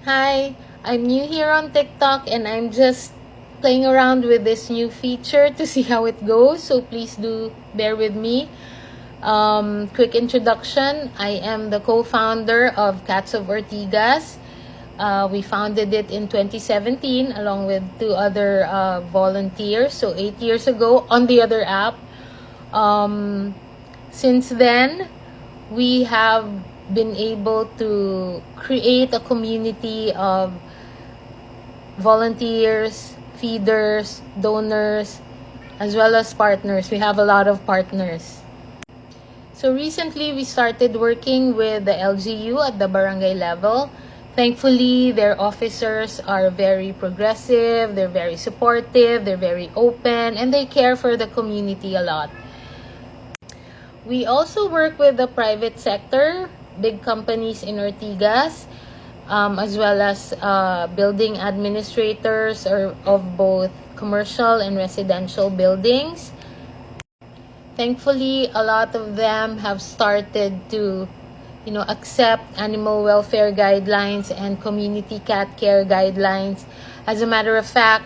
Hi, I'm new here on TikTok and I'm just playing around with this new feature to see how it goes. So please do bear with me. Quick introduction. I am the co-founder of Cats of Ortigas. We founded it in 2017 along with two other volunteers. So 8 years ago on the other app. Since then, we have been able to create a community of volunteers, feeders, donors, as well as partners. We have a lot of partners. So recently, we started working with the LGU at the barangay level. Thankfully, their officers are very progressive, they're very supportive, they're very open, and they care for the community a lot. We also work with the private sector, big companies in Ortigas, as well as building administrators of both commercial and residential buildings. Thankfully, a lot of them have started to, accept animal welfare guidelines and community cat care guidelines. As a matter of fact,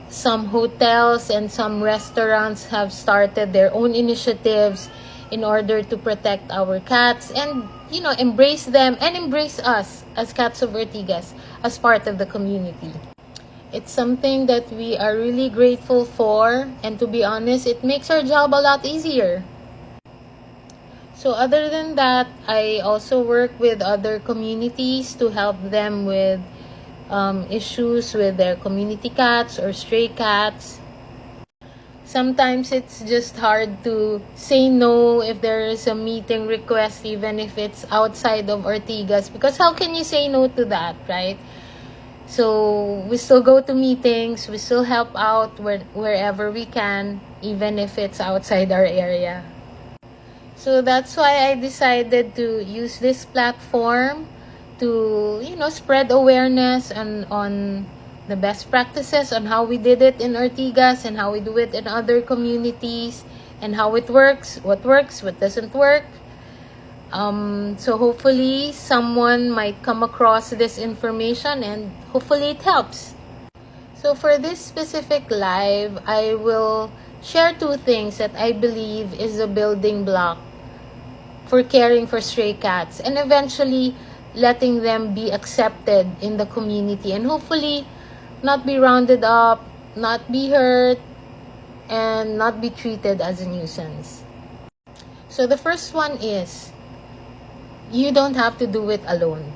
some hotels and some restaurants have started their own initiatives in order to protect our cats and, embrace them and embrace us as Cats of Ortigas as part of the community. It's something that we are really grateful for, and to be honest, it makes our job a lot easier. So other than that, I also work with other communities to help them with issues with their community cats or stray cats. Sometimes it's just hard to say no if there is a meeting request, even if it's outside of Ortigas, because how can you say no to that, right? So we still go to meetings, we still help out wherever we can, even if it's outside our area. So that's why I decided to use this platform to, spread awareness on the best practices on how we did it in Ortigas and how we do it in other communities and how it works, what doesn't work. So hopefully someone might come across this information and hopefully it helps. So for this specific live, I will share two things that I believe is a building block for caring for stray cats and eventually letting them be accepted in the community and hopefully not be rounded up, not be hurt, and not be treated as a nuisance. So the first one is, you don't have to do it alone.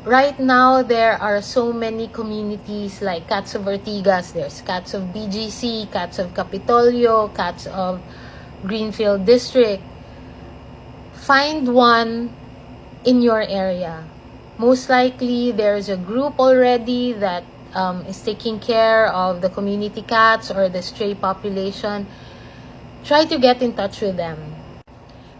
Right now, there are so many communities like Cats of Ortigas, there's Cats of BGC, Cats of Capitolio, Cats of Greenfield District. Find one in your area. Most likely, there's a group already that is taking care of the community cats or the stray population. Try to get in touch with them.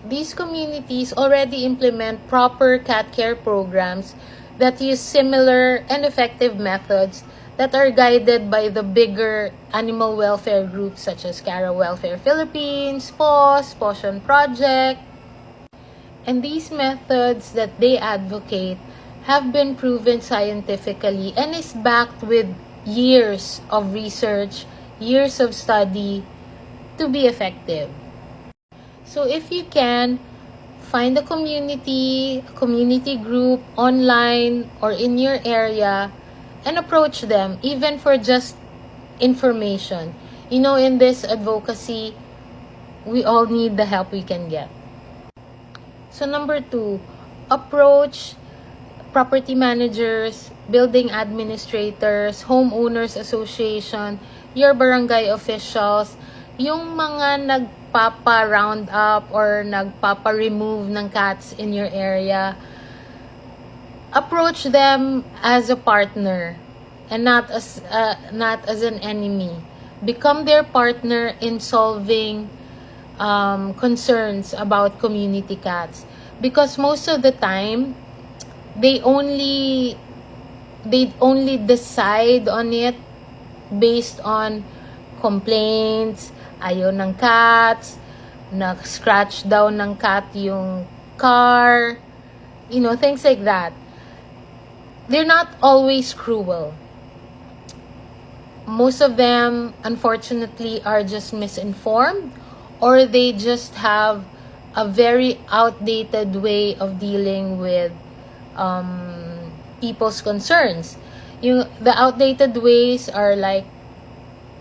These communities already implement proper cat care programs that use similar and effective methods that are guided by the bigger animal welfare groups such as Cara Welfare Philippines, PAWS, Potion Project. And these methods that they advocate have been proven scientifically and is backed with years of research, years of study to be effective. So if you can, find a community group online or in your area and approach them even for just information. In this advocacy, we all need the help we can get. So number 2, approach property managers, building administrators, homeowners association, your barangay officials, yung mga nagpapa-round up or nagpapa-remove ng cats in your area. Approach them as a partner and not as an enemy. Become their partner in solving concerns about community cats, because most of the time they only decide on it based on complaints, ayaw ng cats, nag-scratch daw ng cat yung car, things like that. they're not always cruel. Most of them, unfortunately, are just misinformed, or they just have a very outdated way of dealing with people's concerns. The outdated ways are like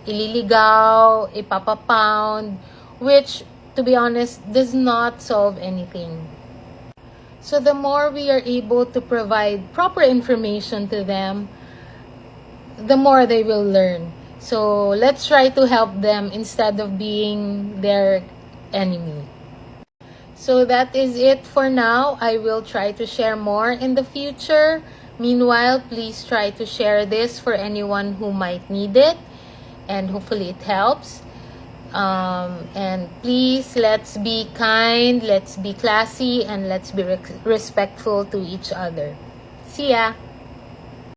ililigaw, ipapapound, which, to be honest, does not solve anything. So the more we are able to provide proper information to them, the more they will learn. So let's try to help them instead of being their enemy. So that is it for now. I will try to share more in the future. Meanwhile, please try to share this for anyone who might need it, and hopefully it helps. And please, let's be kind, let's be classy, and let's be respectful to each other. See ya!